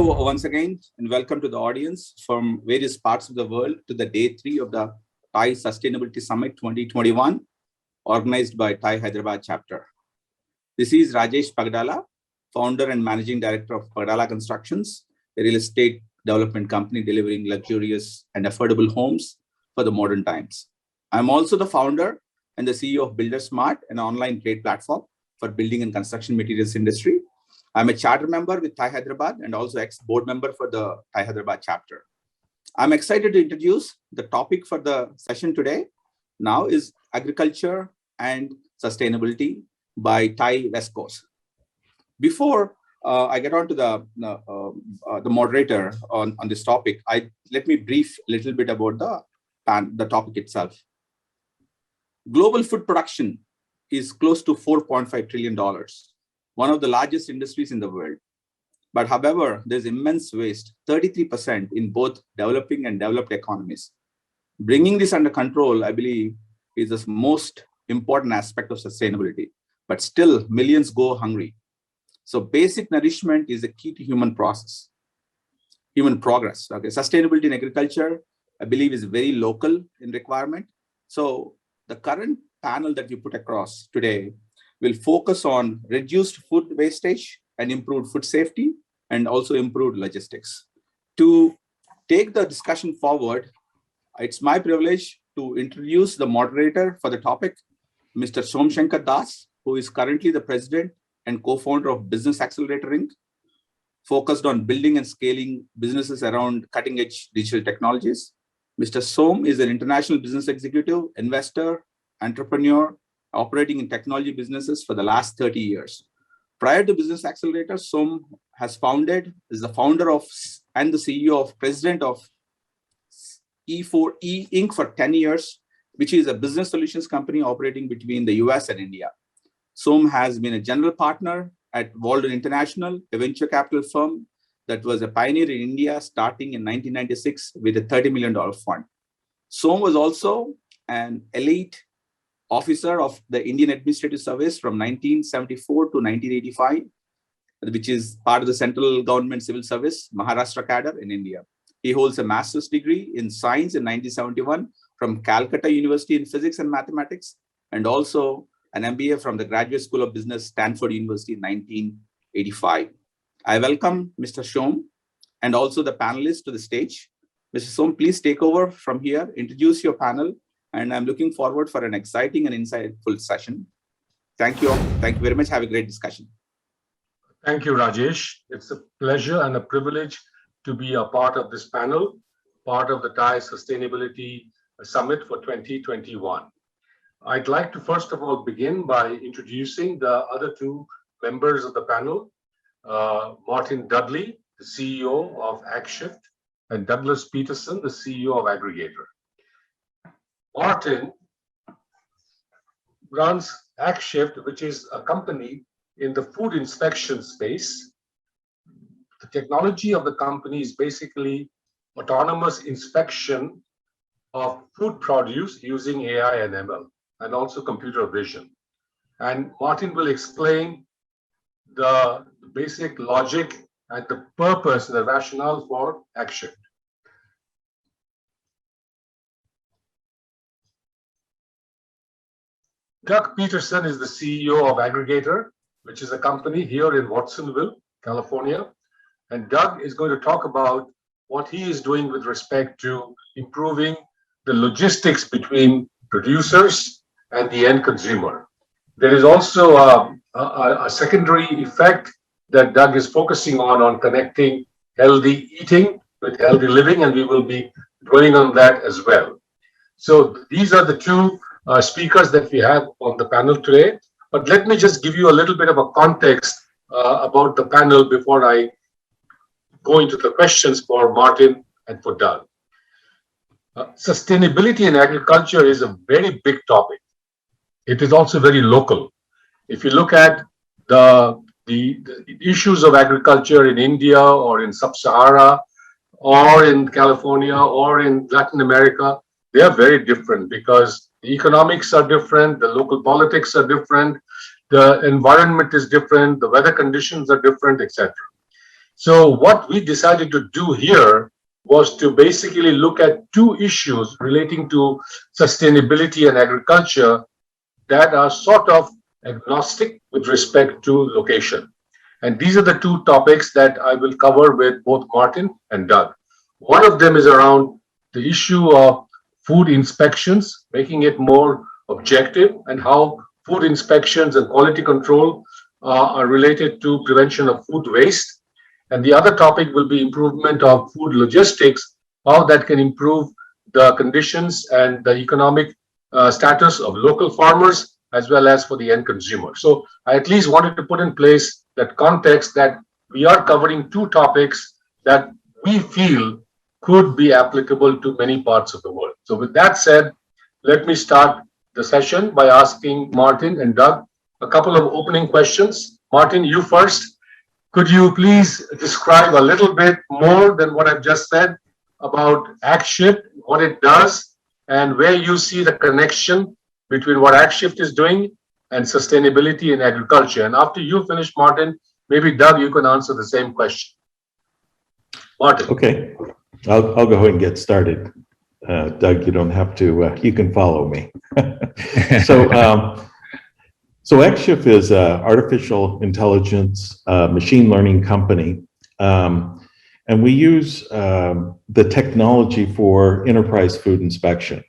Hello once again, and welcome to the audience from various parts of the world to the day 3 of the TI Sustainability Summit 2021, organized by TI Hyderabad chapter. This is Rajesh Pagdala, founder and managing director of Pagdala Constructions, a real estate development company delivering luxurious and affordable homes for the modern times. I'm also the founder and the CEO of BuilderSmart, an online trade platform for building and construction materials industry. I'm a charter member with TI Hyderabad and also ex-board member for the TI Hyderabad chapter. I'm excited to introduce the topic for the session today. Now is agriculture and sustainability by TI West Coast. Before I get on to the moderator on this topic, let me brief a little bit about the topic itself. Global food production is close to $4.5 trillion. One of the largest industries in the world. But however, there's immense waste, 33% in both developing and developed economies. Bringing this under control, I believe, is the most important aspect of sustainability. But still, millions go hungry. So basic nourishment is the key to human progress. Okay, sustainability in agriculture, I believe, is very local in requirement. So the current panel that we put across today will focus on reduced food wastage and improved food safety and also improved logistics. To take the discussion forward, it's my privilege to introduce the moderator for the topic, Mr. Somshankar Das, who is currently the president and co-founder of Business Accelerator Inc., focused on building and scaling businesses around cutting-edge digital technologies. Mr. Som is an international business executive, investor, entrepreneur, operating in technology businesses for the last 30 years. Prior to Business Accelerator, Som is the founder of and the CEO of president of E4E Inc. for 10 years, which is a business solutions company operating between the US and India. Som has been a general partner at Walden International, a venture capital firm that was a pioneer in India starting in 1996 with a $30 million fund. Som was also an elite officer of the Indian Administrative Service from 1974 to 1985, which is part of the central government civil service, Maharashtra cadre in India. He holds a master's degree in science in 1971 from Calcutta University in physics and mathematics, and also an MBA from the Graduate School of Business, Stanford University in 1985. I welcome Mr. Som and also the panelists to the stage. Mr. Som, please take over from here, introduce your panel, and I'm looking forward for an exciting and insightful session. Thank you all. Thank you very much. Have a great discussion. Thank you, Rajesh. It's a pleasure and a privilege to be a part of this panel, part of the TI Sustainability Summit for 2021. I'd like to first of all begin by introducing the other two members of the panel, Martin Dudley, the CEO of Agshift, and Douglas Peterson, the CEO of Aggrigator. Martin runs Agshift, which is a company in the food inspection space. The technology of the company is basically autonomous inspection of food produce using AI and ML, and also computer vision. And Martin will explain the basic logic and the purpose, the rationale for Agshift. Doug Peterson is the CEO of Aggrigator, which is a company here in Watsonville, California. And Doug is going to talk about what he is doing with respect to improving the logistics between producers and the end consumer. There is also a secondary effect that Doug is focusing on connecting healthy eating with healthy living, and we will be dwelling on that as well. So these are the two speakers that we have on the panel today. But let me just give you a little bit of a context about the panel before I go into the questions for Martin and for Doug. Sustainability in agriculture is a very big topic. It is also very local. If you look at the issues of agriculture in India or in Sub-Sahara or in California or in Latin America, they are very different because the economics are different, the local politics are different, the environment is different, the weather conditions are different, etc. So what we decided to do here was to basically look at two issues relating to sustainability and agriculture that are sort of agnostic with respect to location. And these are the two topics that I will cover with both Martin and Doug. One of them is around the issue of food inspections, making it more objective, and how food inspections and quality control are related to prevention of food waste. And the other topic will be improvement of food logistics, how that can improve the conditions and the economic status of local farmers as well as for the end consumer. So I at least wanted to put in place that context that we are covering two topics that we feel could be applicable to many parts of the world. So with that said, let me start the session by asking Martin and Doug a couple of opening questions. Martin, you first. Could you please describe a little bit more than what I've just said about Agshift, what it does, and where you see the connection between what Agshift is doing and sustainability in agriculture? And after you finish, Martin, maybe Doug, you can answer the same question. Martin. Okay, I'll go ahead and get started. Doug, you don't have to, you can follow me. So Agshift is an artificial intelligence machine learning company. And we use the technology for enterprise food inspection.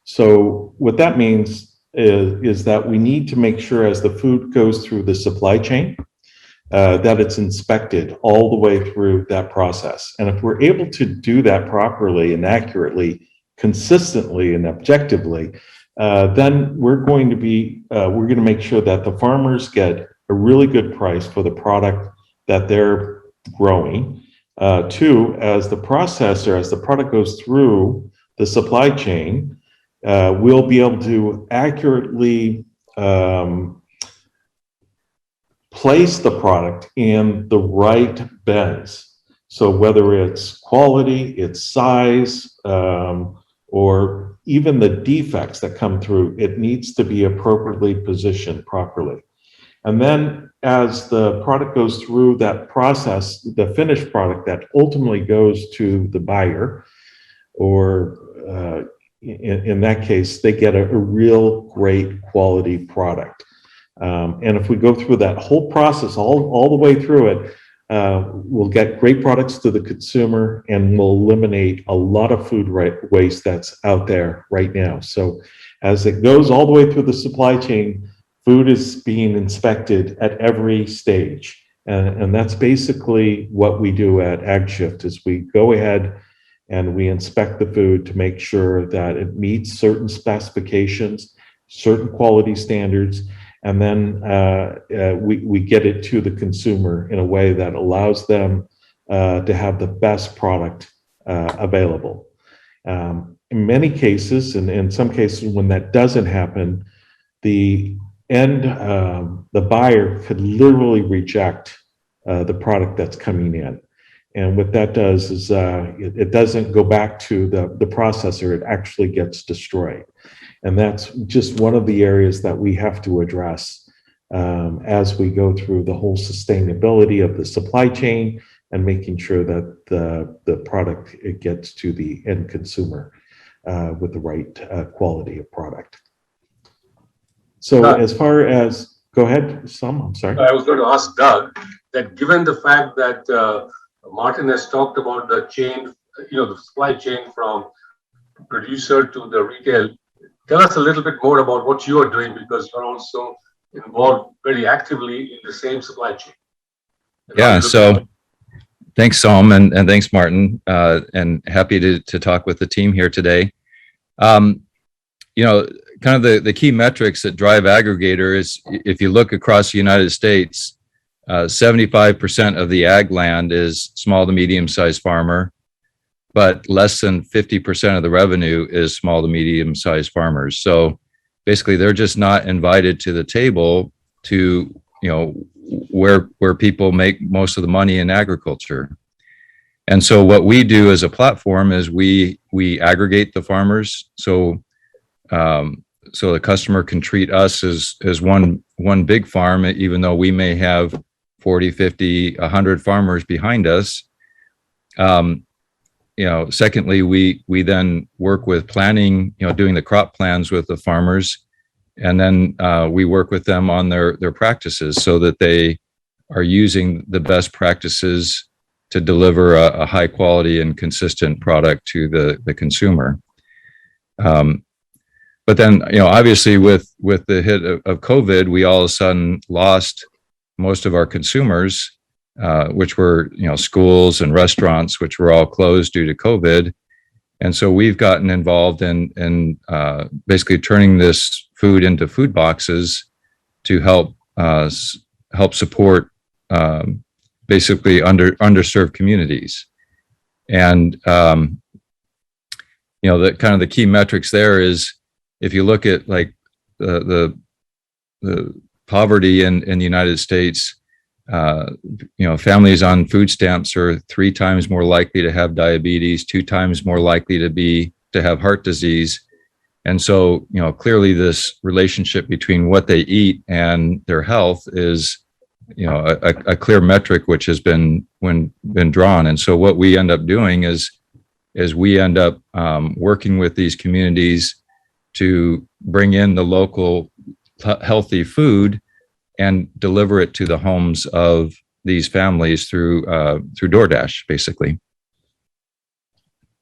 So what that means is that we need to make sure as the food goes through the supply chain, that it's inspected all the way through that process. And if we're able to do that properly and accurately, consistently and objectively, then we're going to make sure that the farmers get a really good price for the product that they're growing. Two, as the processor, as the product goes through the supply chain, we'll be able to accurately place the product in the right bins. So whether it's quality, its size, or even the defects that come through, it needs to be appropriately positioned properly. And then as the product goes through that process, the finished product that ultimately goes to the buyer, or in that case, they get a real great quality product. And if we go through that whole process, all the way through it, we'll get great products to the consumer, and we'll eliminate a lot of food waste that's out there right now. So as it goes all the way through the supply chain, food is being inspected at every stage. And that's basically what we do at Agshift, is we go ahead and we inspect the food to make sure that it meets certain specifications, certain quality standards, and then we get it to the consumer in a way that allows them to have the best product available. In many cases, and in some cases when that doesn't happen, the buyer could literally reject the product that's coming in. And what that does is it doesn't go back to the processor, it actually gets destroyed. And that's just one of the areas that we have to address as we go through the whole sustainability of the supply chain and making sure that the product, it gets to the end consumer with the right quality of product. So as far as, go ahead, Sam, I'm sorry. I was going to ask Doug that given the fact that Martin has talked about the chain, the supply chain from producer to the retail, tell us a little bit more about what you are doing, because you're also involved very actively in the same supply chain. Yeah, so thanks, Som, and thanks, Martin, and happy to talk with the team here today. Kind of the key metrics that drive Aggregator is, if you look across the United States, 75% of the ag land is small to medium-sized farmer, but less than 50% of the revenue is small to medium-sized farmers. So basically, they're just not invited to the table to, where people make most of the money in agriculture. And so what we do as a platform is we aggregate the farmers. So the customer can treat us as one big farm, even though we may have 40, 50, 100 farmers behind us. Secondly, we then work with planning, doing the crop plans with the farmers, and then we work with them on their practices so that they are using the best practices to deliver a high quality and consistent product to the consumer. But then, obviously with the hit of COVID, we all of a sudden lost most of our consumers, which were, schools and restaurants, which were all closed due to COVID. And so we've gotten involved in basically turning this food into food boxes to help support basically underserved communities. And the kind of the key metrics there is, if you look at like the poverty in the United States, families on food stamps are 3 times more likely to have diabetes, 2 times more likely to have heart disease. And so, clearly this relationship between what they eat and their health is, a clear metric which has been drawn. And so what we end up doing is we end up working with these communities to bring in the local healthy food and deliver it to the homes of these families through DoorDash, basically.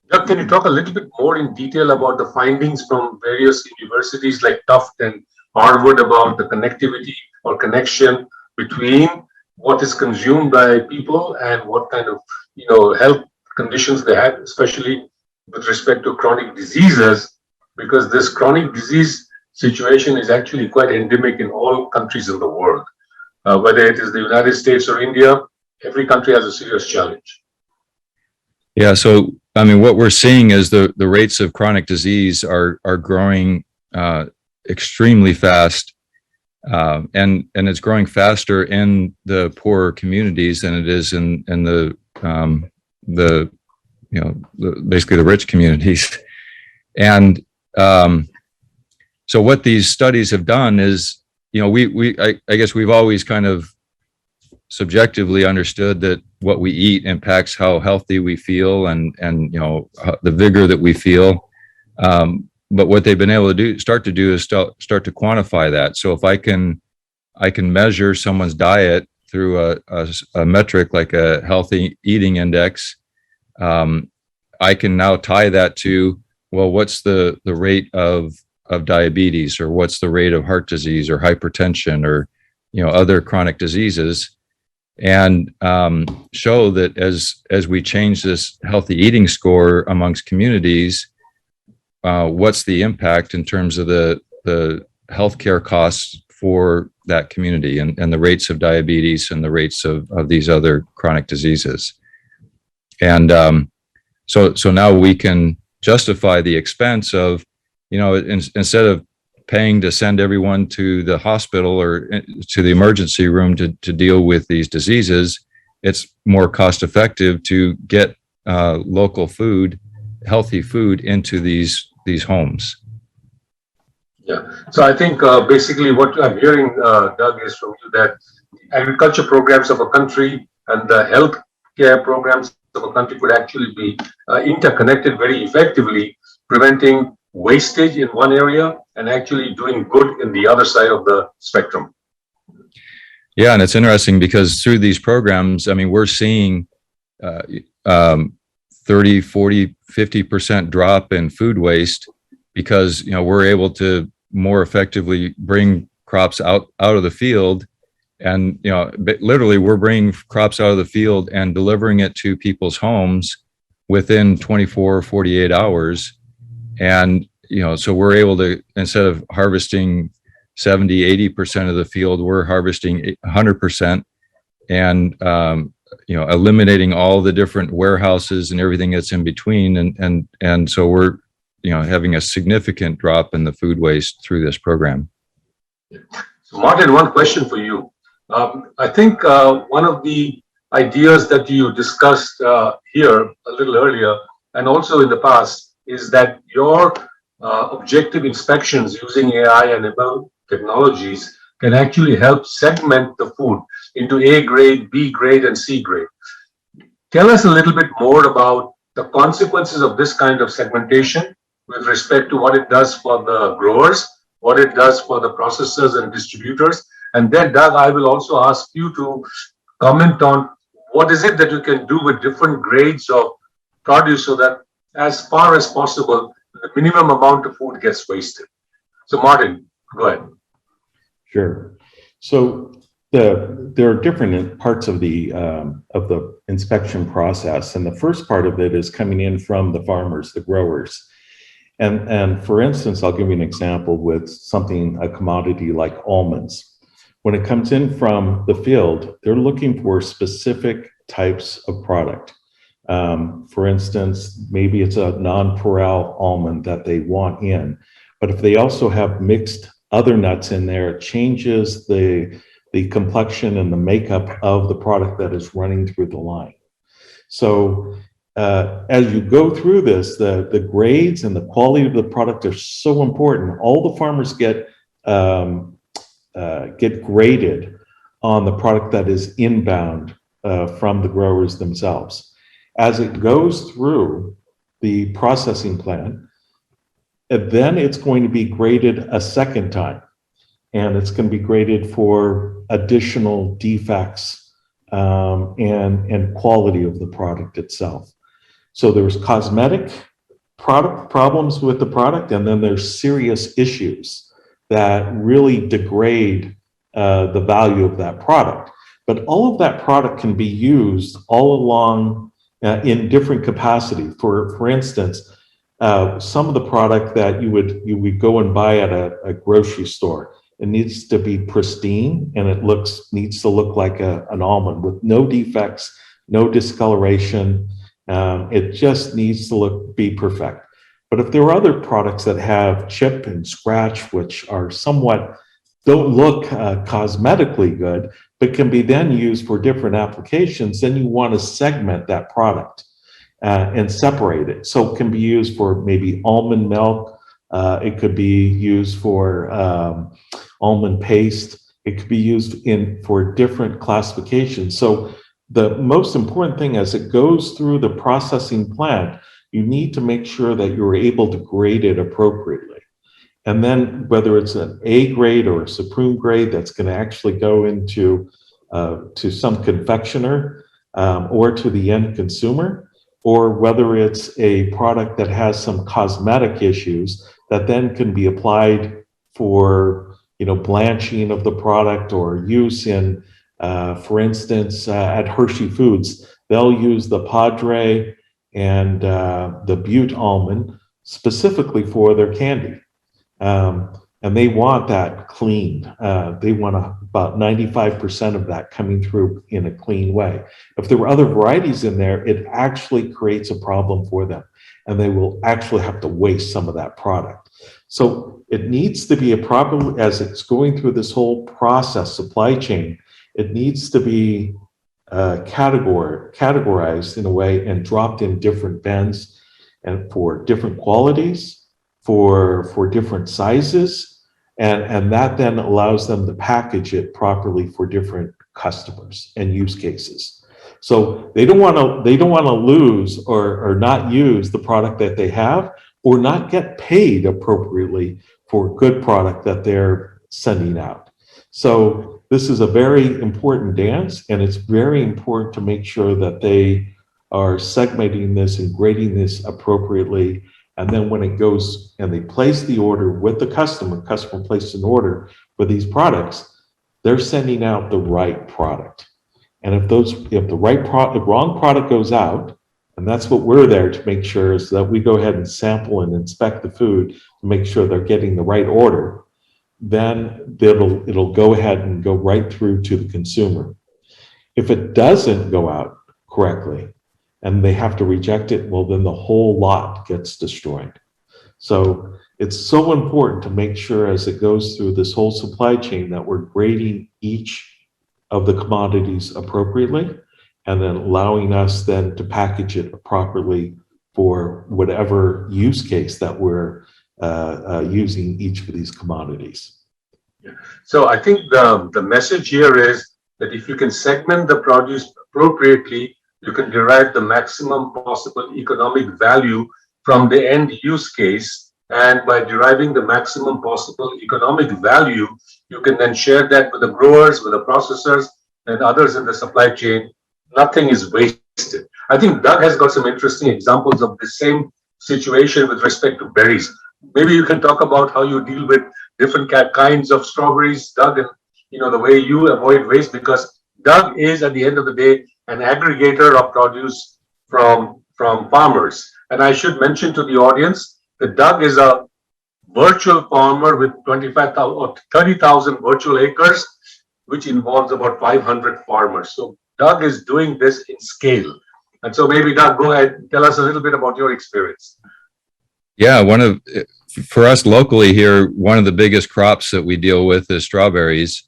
Doug, can you talk a little bit more in detail about the findings from various universities like Tufts and Harvard about the connectivity or connection between what is consumed by people and what kind of health conditions they have, especially with respect to chronic diseases, because this chronic disease situation is actually quite endemic in all countries in the world. Whether it is the United States or India, every country has a serious challenge. Yeah, so what we're seeing is the rates of chronic disease are growing extremely fast, and it's growing faster in the poorer communities than it is in the basically the rich communities. And so what these studies have done is, I guess we've always kind of subjectively understood that what we eat impacts how healthy we feel and the vigor that we feel. But what they've been able to start to do is start to quantify that. So if I can measure someone's diet through a metric like a healthy eating index, I can now tie that to, well, what's the rate of diabetes, or what's the rate of heart disease or hypertension or other chronic diseases, and show that as we change this healthy eating score amongst communities, what's the impact in terms of the healthcare costs for that community and the rates of diabetes and the rates of these other chronic diseases. And so now we can justify the expense of, instead of paying to send everyone to the hospital or to the emergency room to deal with these diseases, it's more cost effective to get local food, healthy food into these homes. Yeah. So I think basically what I'm hearing, Doug, is from you that agriculture programs of a country and the health care programs of a country could actually be interconnected very effectively, preventing wastage in one area and actually doing good in the other side of the spectrum. Yeah, and it's interesting because through these programs, we're seeing 30, 40, 50% drop in food waste because, we're able to more effectively bring crops out of the field. And, literally we're bringing crops out of the field and delivering it to people's homes within 24 or 48 hours. And, so we're able to, instead of harvesting 70, 80% of the field, we're harvesting 100% and, eliminating all the different warehouses and everything that's in between. And so we're, having a significant drop in the food waste through this program. So Martin, one question for you. I think one of the ideas that you discussed here a little earlier and also in the past is that your objective inspections using AI and ML technologies can actually help segment the food into A grade, B grade, and C grade. Tell us a little bit more about the consequences of this kind of segmentation with respect to what it does for the growers, what it does for the processors and distributors. And then, Doug, I will also ask you to comment on what is it that you can do with different grades of produce so that as far as possible, the minimum amount of food gets wasted. So Martin, go ahead. Sure. So there are different parts of the inspection process, and the first part of it is coming in from the farmers, the growers. And for instance, I'll give you an example with a commodity like almonds. When it comes in from the field, they're looking for specific types of product. For instance, maybe it's a non-pearl almond that they want in, but if they also have mixed other nuts in there, it changes the complexion and the makeup of the product that is running through the line. So as you go through this, the grades and the quality of the product are so important. All the farmers get graded on the product that is inbound from the growers themselves. As it goes through the processing plant, then it's going to be graded a second time, and it's going to be graded for additional defects and quality of the product itself. So there's cosmetic problems with the product, and then there's serious issues that really degrade the value of that product. But all of that product can be used all along in different capacity. For instance, some of the product that you would go and buy at a grocery store, it needs to be pristine, and it needs to look like an almond with no defects, no discoloration. It just needs to be perfect. But if there are other products that have chip and scratch, which are don't look cosmetically good, but can be then used for different applications, then you want to segment that product and separate it. So it can be used for maybe almond milk. It could be used for almond paste. It could be used for different classifications. So the most important thing as it goes through the processing plant, you need to make sure that you're able to grade it appropriately. And then whether it's an A grade or a supreme grade that's going to actually go into to some confectioner or to the end consumer, or whether it's a product that has some cosmetic issues that then can be applied for, blanching of the product or use in, for instance, at Hershey Foods, they'll use the Padre and the Butte almond specifically for their candy. And they want that clean. They want about 95% of that coming through in a clean way. If there were other varieties in there, it actually creates a problem for them, and they will actually have to waste some of that product. So it needs to be as it's going through this whole process, supply chain, it needs to be categorized in a way and dropped in different bins and for different qualities, for different sizes, and that then allows them to package it properly for different customers and use cases. So they don't want to lose or not use the product that they have, or not get paid appropriately for good product that they're sending out. So this is a very important dance, and it's very important to make sure that they are segmenting this and grading this appropriately. And then when it goes and they place the order with the customer placed an order for these products, they're sending out the right product. And if the wrong product goes out, and that's what we're there to make sure, is that we go ahead and sample and inspect the food to make sure they're getting the right order, then it'll go ahead and go right through to the consumer. If it doesn't go out correctly, and they have to reject it, well, then the whole lot gets destroyed. So it's so important to make sure as it goes through this whole supply chain that we're grading each of the commodities appropriately, and then allowing us then to package it properly for whatever use case that we're using each of these commodities. So I think the message here is that if you can segment the produce appropriately, you can derive the maximum possible economic value from the end use case. And by deriving the maximum possible economic value, you can then share that with the growers, with the processors, and others in the supply chain. Nothing is wasted. I think Doug has got some interesting examples of the same situation with respect to berries. Maybe you can talk about how you deal with different kinds of strawberries, Doug, and the way you avoid waste, because Doug is at the end of the day an aggregator of produce from farmers. And I should mention to the audience that Doug is a virtual farmer with 25,000 or 30,000 virtual acres, which involves about 500 farmers. So Doug is doing this in scale. And so maybe Doug, go ahead and tell us a little bit about your experience. Yeah, for us locally here, one of the biggest crops that we deal with is strawberries.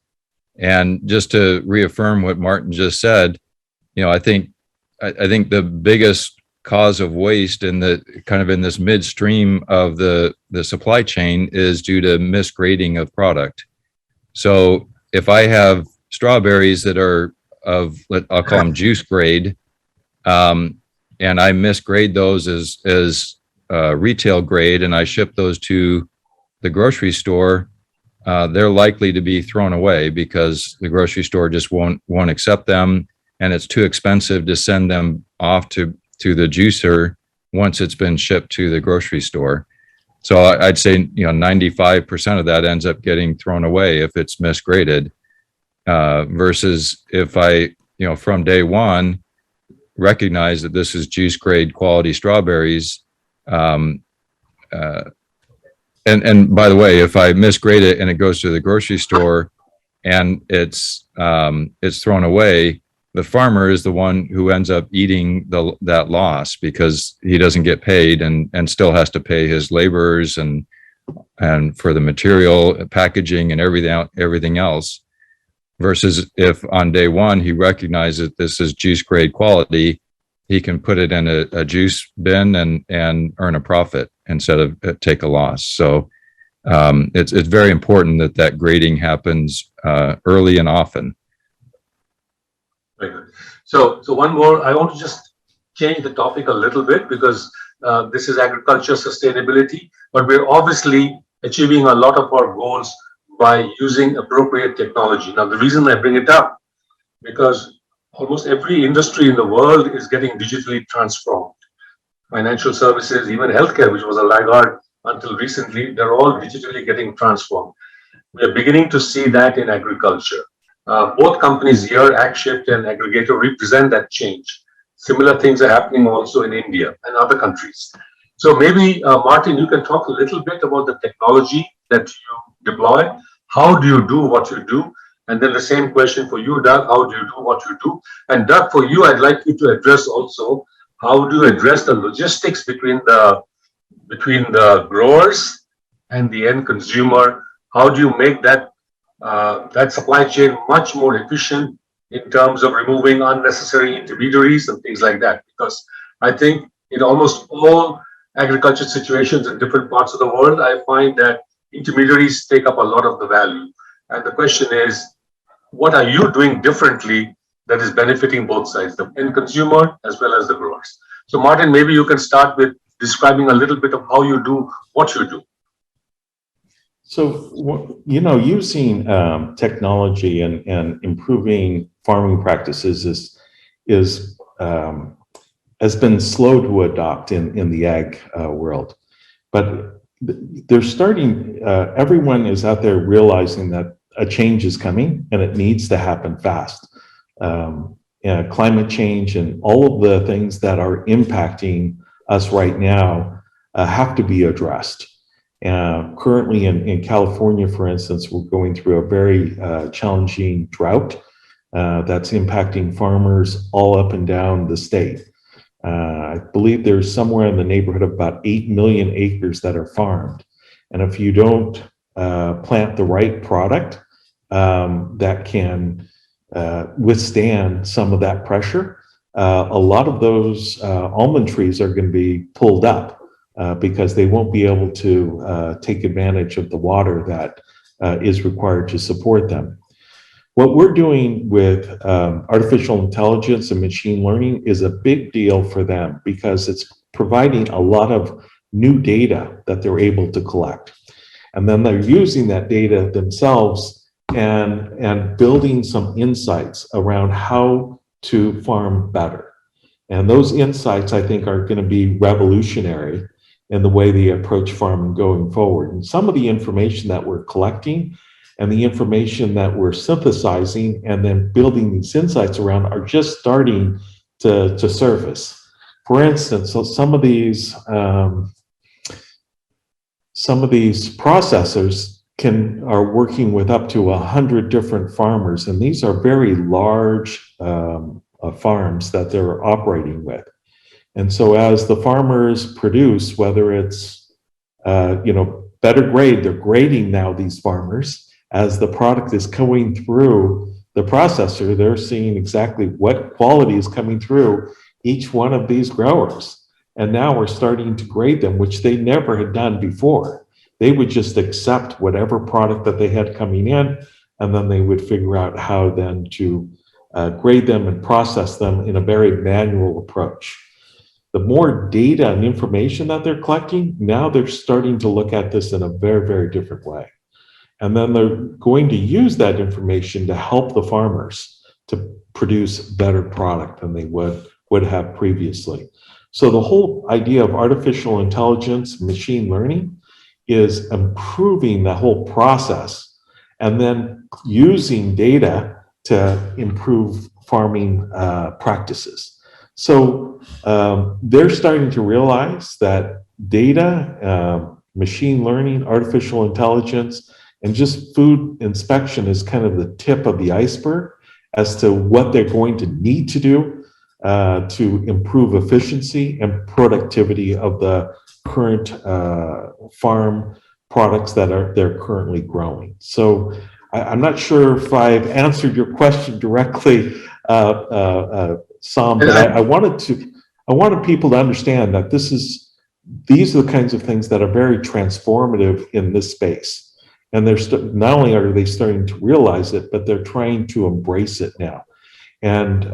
And just to reaffirm what Martin just said, I think the biggest cause of waste in the kind of in this midstream of the supply chain is due to misgrading of product. So if I have strawberries that are I'll call them juice grade, and I misgrade those as retail grade, and I ship those to the grocery store, they're likely to be thrown away because the grocery store just won't accept them, and it's too expensive to send them off to the juicer once it's been shipped to the grocery store. So I'd say 95% of that ends up getting thrown away if it's misgraded, versus if I from day one recognize that this is juice grade quality strawberries. And by the way, if I misgrade it and it goes to the grocery store and it's thrown away, the farmer is the one who ends up eating that loss because he doesn't get paid and still has to pay his laborers and for the material, packaging, and everything else. Versus if on day one he recognizes this is juice grade quality, he can put it in a juice bin and earn a profit instead of take a loss. So it's very important that grading happens early and often. Very good. So one more, I want to just change the topic a little bit because this is agriculture sustainability, but we're obviously achieving a lot of our goals by using appropriate technology. Now, the reason I bring it up, because almost every industry in the world is getting digitally transformed. Financial services, even healthcare, which was a laggard until recently, they're all digitally getting transformed. We are beginning to see that in agriculture. Both companies here, Agshift and Aggrigator, represent that change. Similar things are happening also in India and other countries. So maybe, Martin, you can talk a little bit about the technology that you deploy. How do you do what you do? And then the same question for you, Doug, how do you do what you do? And Doug, for you, I'd like you to address also, how do you address the logistics between the growers and the end consumer? How do you make that supply chain much more efficient in terms of removing unnecessary intermediaries and things like that? Because I think in almost all agriculture situations in different parts of the world, I find that intermediaries take up a lot of the value. And the question is, what are you doing differently that is benefiting both sides, the end consumer as well as the growers? So Martin, maybe you can start with describing a little bit of how you do what you do. So, using technology and improving farming practices has been slow to adopt in the ag world. But they're starting, everyone is out there realizing that a change is coming and it needs to happen fast. Climate change and all of the things that are impacting us right now have to be addressed. Currently in California, for instance, we're going through a very challenging drought that's impacting farmers all up and down the state. I believe there's somewhere in the neighborhood of about 8 million acres that are farmed. And if you don't plant the right product that can withstand some of that pressure, a lot of those almond trees are going to be pulled up because they won't be able to take advantage of the water that is required to support them. What we're doing with artificial intelligence and machine learning is a big deal for them because it's providing a lot of new data that they're able to collect. And then they're using that data themselves and building some insights around how to farm better. And those insights, I think, are going to be revolutionary in the way they approach farming going forward. And some of the information that we're collecting and the information that we're synthesizing and then building these insights around are just starting to surface. For instance, so some of these processors are working with up to 100 different farmers, and these are very large farms that they're operating with. And so as the farmers produce, whether it's better grade, they're grading now these farmers. As the product is going through the processor, they're seeing exactly what quality is coming through each one of these growers. And now we're starting to grade them, which they never had done before. They would just accept whatever product that they had coming in, and then they would figure out how then to grade them and process them in a very manual approach. The more data and information that they're collecting, now they're starting to look at this in a very, very different way. And then they're going to use that information to help the farmers to produce better product than they would have previously. So the whole idea of artificial intelligence, machine learning, is improving the whole process and then using data to improve farming practices. So they're starting to realize that data, machine learning, artificial intelligence, and just food inspection is kind of the tip of the iceberg as to what they're going to need to do to improve efficiency and productivity of the current farm products that they're currently growing. So I'm not sure if I've answered your question directly, Sam, but I wanted people to understand that these are the kinds of things that are very transformative in this space. And not only are they starting to realize it, but they're trying to embrace it now. And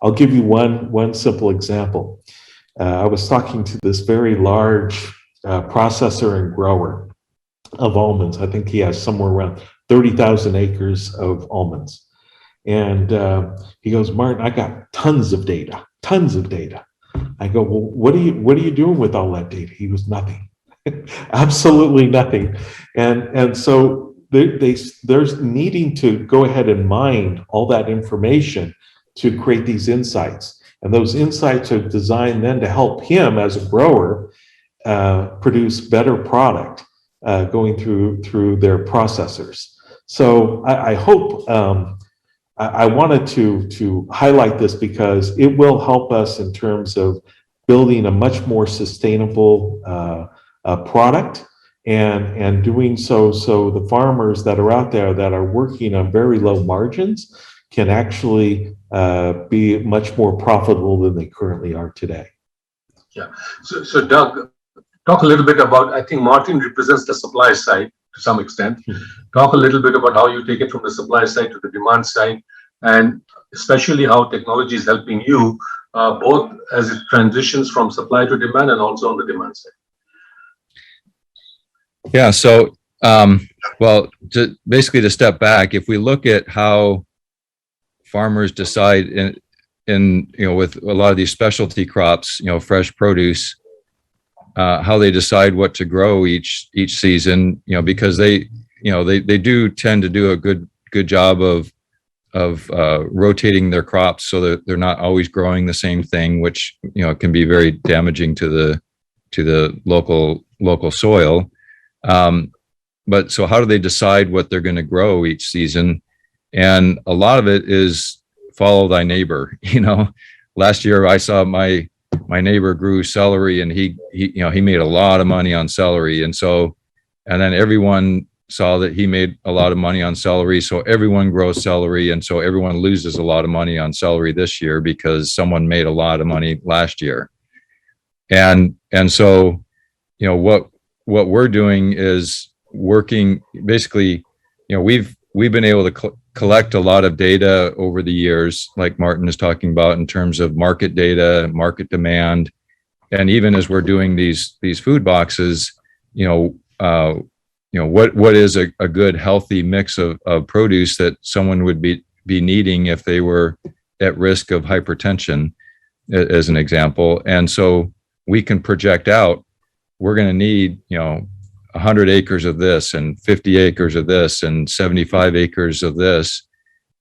I'll give you one simple example. I was talking to this very large processor and grower of almonds. I think he has somewhere around 30,000 acres of almonds. And he goes, "Martin, I got tons of data. I go, "Well, what are you doing with all that data?" He goes, "Nothing." Absolutely nothing. And so there's needing to go ahead and mine all that information to create these insights. And those insights are designed then to help him as a grower produce better product going through their processors. So I hope I wanted to highlight this because it will help us in terms of building a much more sustainable product and doing so the farmers that are out there that are working on very low margins can actually be much more profitable than they currently are today. Yeah. So Doug, talk a little bit about, I think Martin represents the supply side to some extent. Talk a little bit about how you take it from the supply side to the demand side, and especially how technology is helping you both as it transitions from supply to demand and also on the demand side. Yeah, so basically to step back, if we look at how farmers decide in with a lot of these specialty crops, fresh produce, how they decide what to grow each season, because they do tend to do a good job of rotating their crops so that they're not always growing the same thing, which can be very damaging to the local soil. But so how do they decide what they're going to grow each season? And a lot of it is follow thy neighbor. Last year I saw my neighbor grew celery, and he made a lot of money on celery. And then everyone saw that he made a lot of money on celery. So everyone grows celery. And so everyone loses a lot of money on celery this year because someone made a lot of money last year. And so, what we're doing is working basically, we've been able to collect a lot of data over the years, like Martin is talking about, in terms of market data, market demand, and even as we're doing these food boxes, what is a good healthy mix of produce that someone would be needing if they were at risk of hypertension, as an example. And so we can project out, we're going to need 100 acres of this and 50 acres of this and 75 acres of this,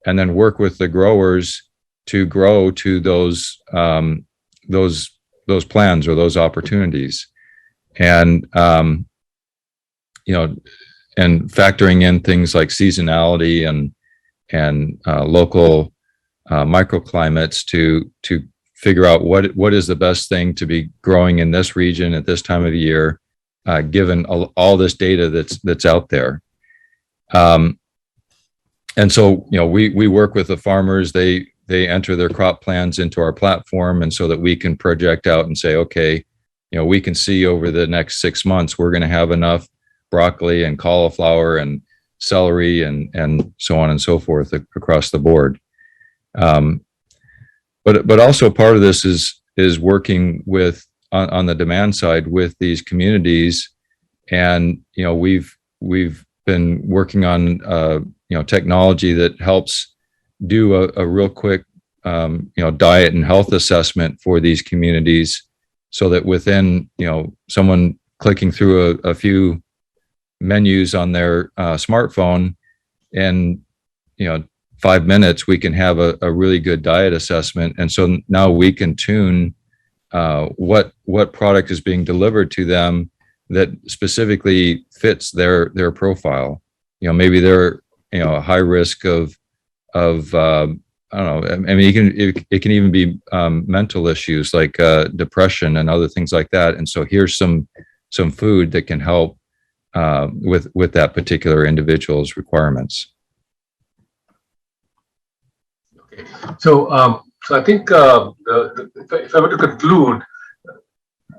and then work with the growers to grow to those plans or those opportunities. And and factoring in things like seasonality and local microclimates to figure out what is the best thing to be growing in this region at this time of the year, given all this data that's out there. And so, we work with the farmers. They enter their crop plans into our platform, and so that we can project out and say, okay, we can see over the next 6 months, we're going to have enough broccoli and cauliflower and celery and so on and so forth across the board. But also part of this is working with on the demand side with these communities, and we've been working on technology that helps do a real quick diet and health assessment for these communities, so that within someone clicking through a few menus on their smartphone, and 5 minutes we can have a really good diet assessment. And so now we can tune what product is being delivered to them that specifically fits their profile. Maybe they're a high risk of I don't know. I mean, it can even be mental issues like depression and other things like that. And so here's some food that can help with that particular individual's requirements. Okay, so I think if I were to conclude,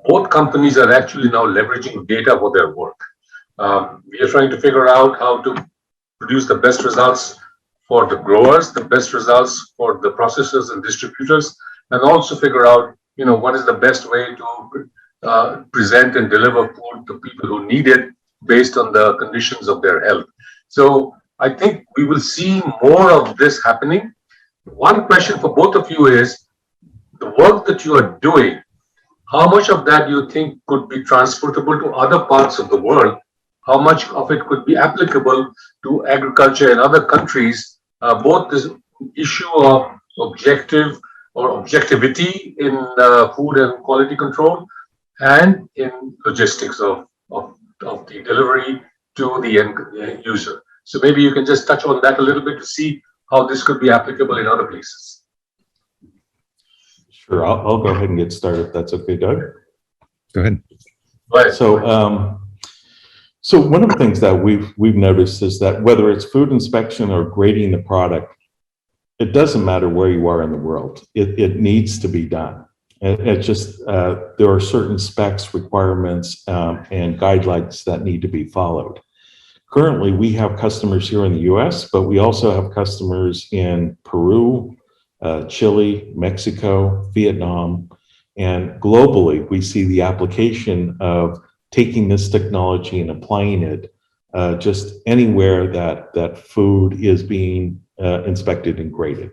both companies are actually now leveraging data for their work. We are trying to figure out how to produce the best results for the growers, the best results for the processors and distributors, and also figure out, what is the best way to present and deliver food to people who need it based on the conditions of their health. So I think we will see more of this happening. One question for both of you is, the work that you are doing, how much of that do you think could be transportable to other parts of the world? How much of it could be applicable to agriculture in other countries, both this issue of objective or objectivity in food and quality control, and in logistics of the delivery to the end user. So maybe you can just touch on that a little bit to see how this could be applicable in other places. Sure, I'll go ahead and get started if that's okay, Doug. Go ahead. Right. So one of the things that we've noticed is that whether it's food inspection or grading the product, it doesn't matter where you are in the world. It needs to be done. It just there are certain specs, requirements, and guidelines that need to be followed. Currently, we have customers here in the U.S., but we also have customers in Peru, Chile, Mexico, Vietnam, and globally, we see the application of taking this technology and applying it just anywhere that food is being inspected and graded.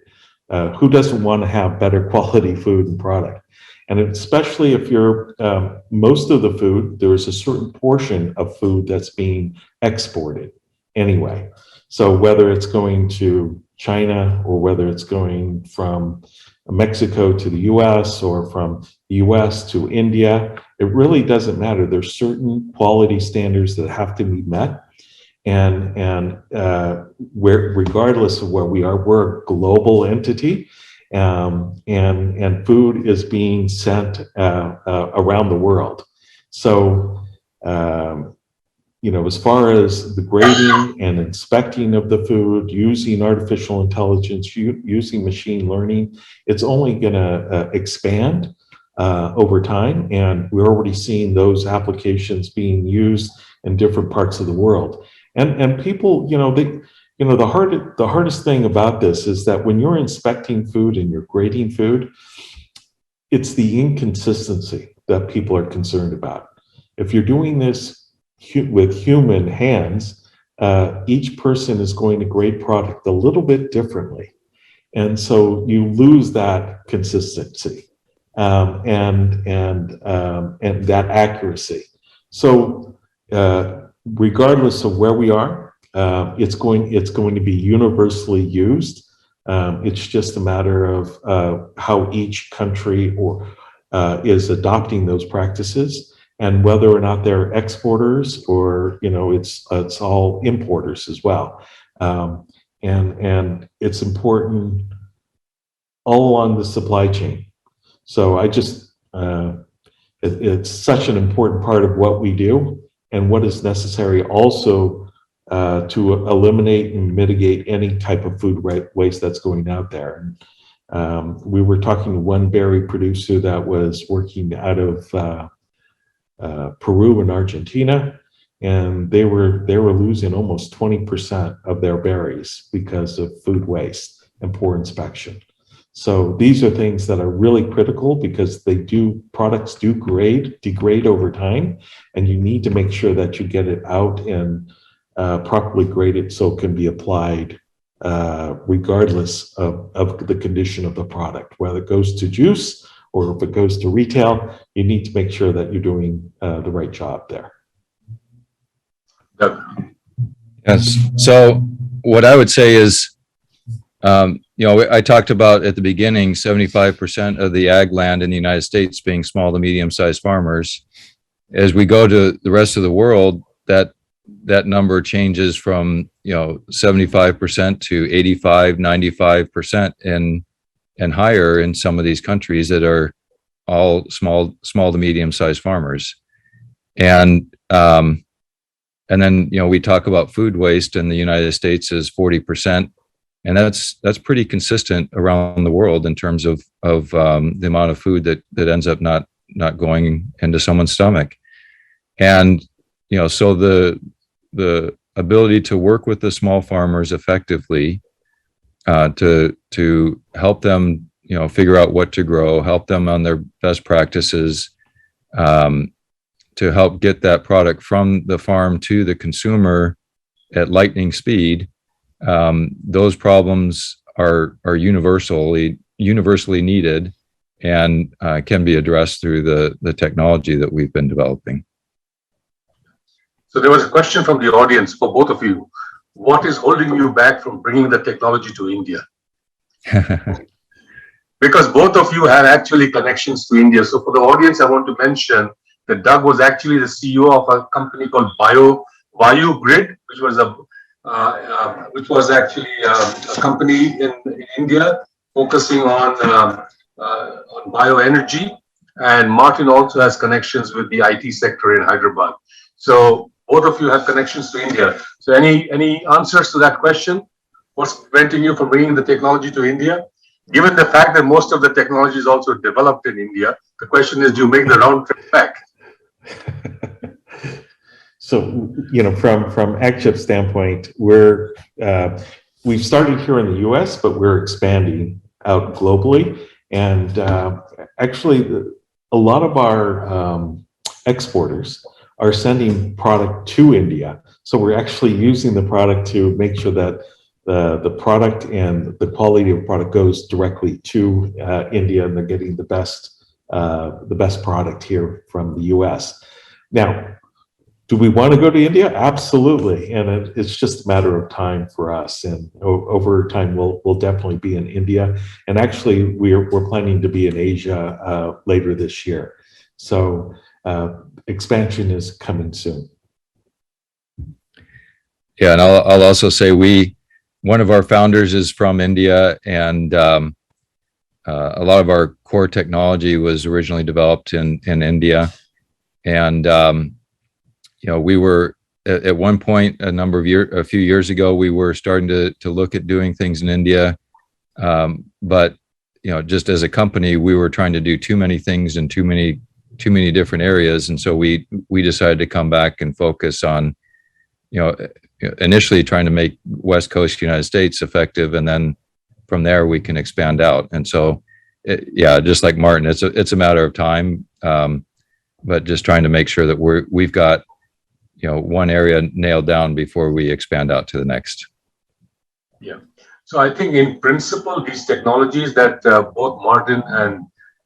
Who doesn't want to have better quality food and product? And especially if you're, most of the food, there is a certain portion of food that's being exported anyway. So whether it's going to China or whether it's going from Mexico to the US or from the US to India, it really doesn't matter. There's certain quality standards that have to be met. And regardless of where we are, we're a global entity. And food is being sent around the world. So, as far as the grading and inspecting of the food, using artificial intelligence, using machine learning, it's only going to expand over time. And we're already seeing those applications being used in different parts of the world. And people, the hardest thing about this is that when you're inspecting food and you're grading food, it's the inconsistency that people are concerned about. If you're doing this with human hands, each person is going to grade product a little bit differently. And so you lose that consistency and that accuracy. So regardless of where we are, it's going to be universally used. It's just a matter of how each country is adopting those practices, and whether or not they're exporters or it's all importers as well. And it's important all along the supply chain. So it's such an important part of what we do and what is necessary also to eliminate and mitigate any type of food waste that's going out there. We were talking to one berry producer that was working out of Peru and Argentina, and they were losing almost 20% of their berries because of food waste and poor inspection. So these are things that are really critical because products do degrade over time, and you need to make sure that you get it out and properly graded so it can be applied regardless of the condition of the product. Whether it goes to juice or if it goes to retail, you need to make sure that you're doing the right job there. Yes. So what I would say is, I talked about at the beginning, 75% of the ag land in the United States being small to medium-sized farmers. As we go to the rest of the world, that number changes from 75% to 85, 95% and higher in some of these countries that are all small to medium-sized farmers. And then we talk about food waste in the United States is 40%, and that's pretty consistent around the world in terms of the amount of food that ends up not going into someone's stomach. And so the ability to work with the small farmers effectively, to help them figure out what to grow, help them on their best practices, to help get that product from the farm to the consumer at lightning speed. Those problems are universally needed and can be addressed through the technology that we've been developing. So there was a question from the audience for both of you. What is holding you back from bringing the technology to India? Because both of you have actually connections to India. So for the audience, I want to mention that Doug was actually the CEO of a company called Vayu Grid, which was actually a company in India focusing on bioenergy. And Martin also has connections with the IT sector in Hyderabad. So both of you have connections to India. So any answers to that question? What's preventing you from bringing the technology to India? Given the fact that most of the technology is also developed in India, the question is, do you make the round trip back? So, from Agshift standpoint, we've started here in the US, but we're expanding out globally. And actually, a lot of our exporters are sending product to India. So we're actually using the product to make sure that the product and the quality of product goes directly to India, and they're getting the best product here from the US. Now, do we want to go to India? Absolutely. And it's just a matter of time for us. And over time, we'll definitely be in India. And actually, we're planning to be in Asia later this year. So expansion is coming soon. Yeah, and I'll also say one of our founders is from India, and a lot of our core technology was originally developed in India. And we were at one point a few years ago, we were starting to look at doing things in India, but just as a company, we were trying to do too many things in too many too many different areas. And so we decided to come back and focus on, initially trying to make West Coast United States effective, and then from there we can expand out. And so, just like Martin, it's a matter of time, but just trying to make sure that we've got one area nailed down before we expand out to the next. Yeah. So I think in principle, these technologies that both Martin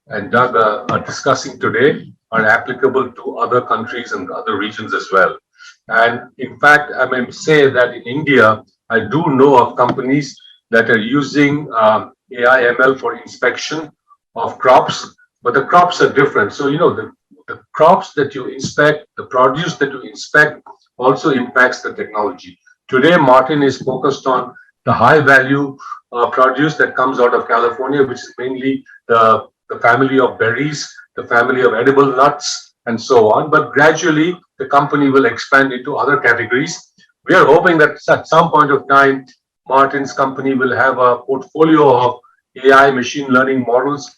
and Doug are discussing today are applicable to other countries and other regions as well. And in fact, I may say that in India, I do know of companies that are using AI ML for inspection of crops, but the crops are different. So, the crops that you inspect, the produce that you inspect also impacts the technology. Today, Martin is focused on the high value produce that comes out of California, which is mainly the family of berries, the family of edible nuts, and so on. But gradually, the company will expand into other categories. We are hoping that at some point of time, Martin's company will have a portfolio of AI machine learning models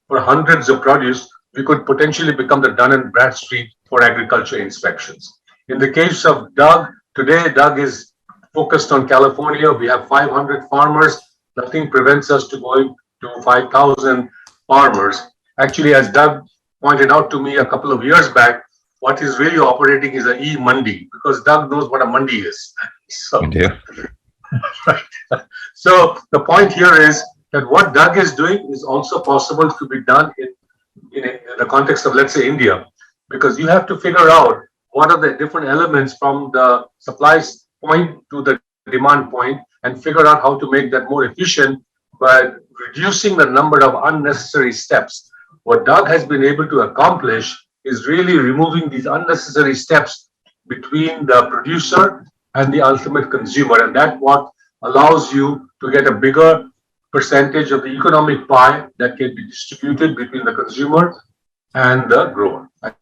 for hundreds of produce. We could potentially become the Dun & Bradstreet for agriculture inspections. In the case of Doug, today Doug is focused on California. We have 500 farmers. Nothing prevents us to going to 5,000 farmers. Actually, as Doug pointed out to me a couple of years back, what is really operating is an e-Mandi, because Doug knows what a Mandi is. So, so the point here is that what Doug is doing is also possible to be done in the context of, let's say, India, because you have to figure out what are the different elements from the supply point to the demand point and figure out how to make that more efficient by reducing the number of unnecessary steps. What Doug has been able to accomplish is really removing these unnecessary steps between the producer and the ultimate consumer. And that's what allows you to get a bigger percentage of the economic pie that can be distributed between the consumer and the grower. I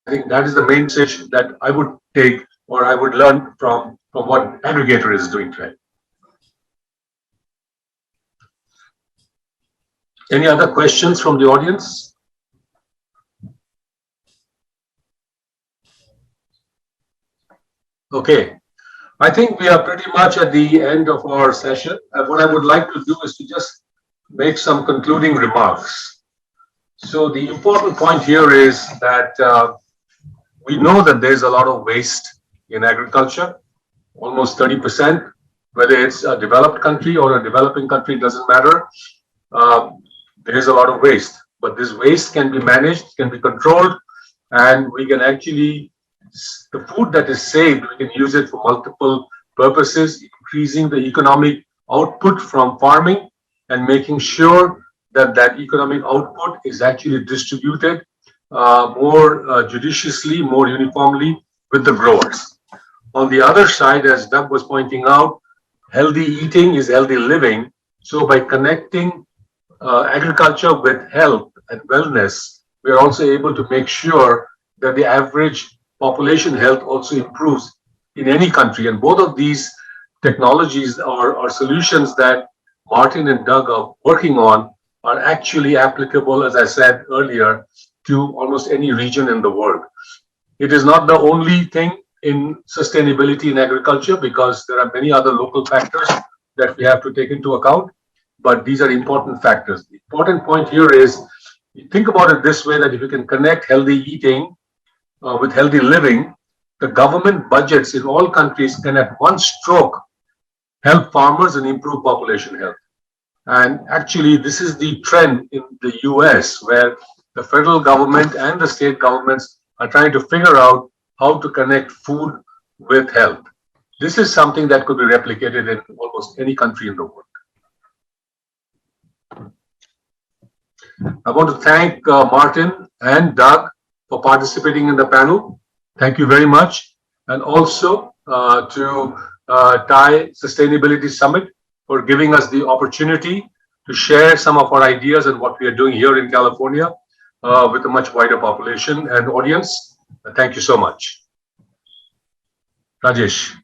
think that is the main message that I would take, or I would learn from what Aggrigator is doing today. Any other questions from the audience? Okay, I think we are pretty much at the end of our session. And what I would like to do is to just make some concluding remarks. So the important point here is that we know that there's a lot of waste in agriculture, almost 30%, whether it's a developed country or a developing country, doesn't matter. There's a lot of waste, but this waste can be managed, can be controlled, and we can actually, the food that is saved, we can use it for multiple purposes, increasing the economic output from farming and making sure that that economic output is actually distributed more judiciously, more uniformly with the growers. On the other side, as Doug was pointing out, healthy eating is healthy living. So by connecting agriculture with health and wellness, we are also able to make sure that the average population health also improves in any country. And both of these technologies are solutions that Martin and Doug are working on are actually applicable, as I said earlier, to almost any region in the world. It is not the only thing in sustainability in agriculture, because there are many other local factors that we have to take into account, but these are important factors. The important point here is, you think about it this way, that if you can connect healthy eating with healthy living, the government budgets in all countries can at one stroke help farmers and improve population health. And actually, this is the trend in the US, where the federal government and the state governments are trying to figure out how to connect food with health. This is something that could be replicated in almost any country in the world. I want to thank Martin and Doug for participating in the panel. Thank you very much. And also to TIE Sustainability Summit for giving us the opportunity to share some of our ideas and what we are doing here in California with a much wider population and audience. Thank you so much. Rajesh.